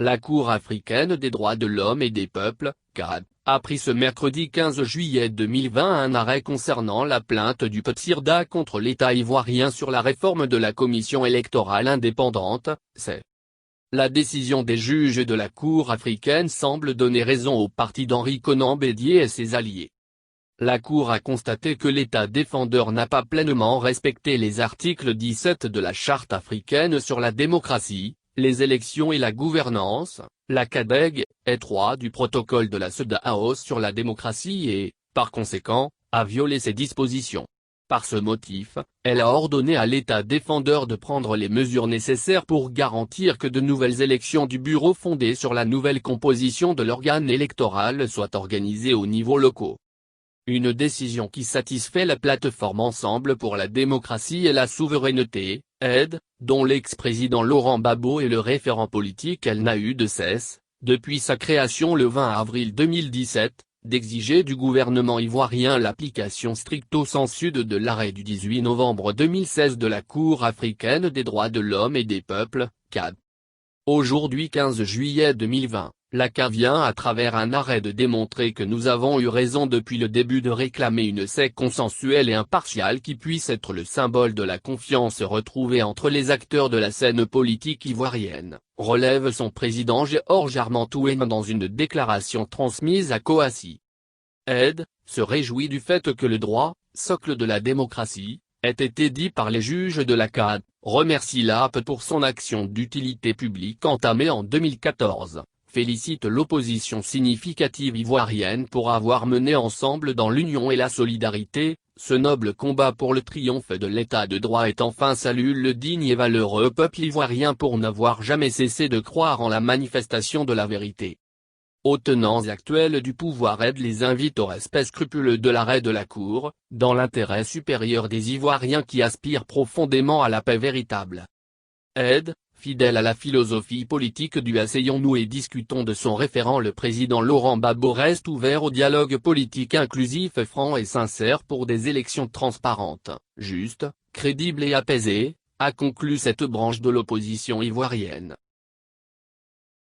La Cour africaine des droits de l'homme et des peuples, CAD, a pris ce mercredi 15 juillet 2020 un arrêt concernant la plainte du PTSIRDA contre l'État ivoirien sur la réforme de la commission électorale indépendante, CEI. La décision des juges de la Cour africaine semble donner raison au parti d'Henri Konan Bédié et ses alliés. La Cour a constaté que l'État défendeur n'a pas pleinement respecté les articles 17 de la Charte africaine sur la démocratie, les élections et la gouvernance, la CADEG, et 3 du protocole de la CEDEAO sur la démocratie et, par conséquent, a violé ces dispositions. Par ce motif, elle a ordonné à l'État défendeur de prendre les mesures nécessaires pour garantir que de nouvelles élections du bureau fondées sur la nouvelle composition de l'organe électoral soient organisées au niveau local. Une décision qui satisfait la plateforme Ensemble pour la démocratie et la souveraineté, AIDE, dont l'ex-président Laurent Gbagbo est le référent politique. Elle n'a eu de cesse, depuis sa création le 20 avril 2017, d'exiger du gouvernement ivoirien l'application stricto sensu de l'arrêt du 18 novembre 2016 de la Cour africaine des droits de l'homme et des peuples, CAD. Aujourd'hui 15 juillet 2020. La CAD vient à travers un arrêt de démontrer que nous avons eu raison depuis le début de réclamer une CEI consensuelle et impartiale qui puisse être le symbole de la confiance retrouvée entre les acteurs de la scène politique ivoirienne, relève son président Georges Armentoué dans une déclaration transmise à Kouassi. AIDE se réjouit du fait que le droit, socle de la démocratie, ait été dit par les juges de la CAD, remercie l'AP pour son action d'utilité publique entamée en 2014. Félicite l'opposition significative ivoirienne pour avoir mené ensemble dans l'union et la solidarité, ce noble combat pour le triomphe de l'état de droit et enfin salue le digne et valeureux peuple ivoirien pour n'avoir jamais cessé de croire en la manifestation de la vérité. Aux tenants actuels du pouvoir AIDE les invite au respect scrupuleux de l'arrêt de la Cour, dans l'intérêt supérieur des Ivoiriens qui aspirent profondément à la paix véritable. AIDE, fidèle à la philosophie politique du Asseyons-nous et discutons de son référent le président Laurent Gbagbo reste ouvert au dialogue politique inclusif franc et sincère pour des élections transparentes, justes, crédibles et apaisées, a conclu cette branche de l'opposition ivoirienne.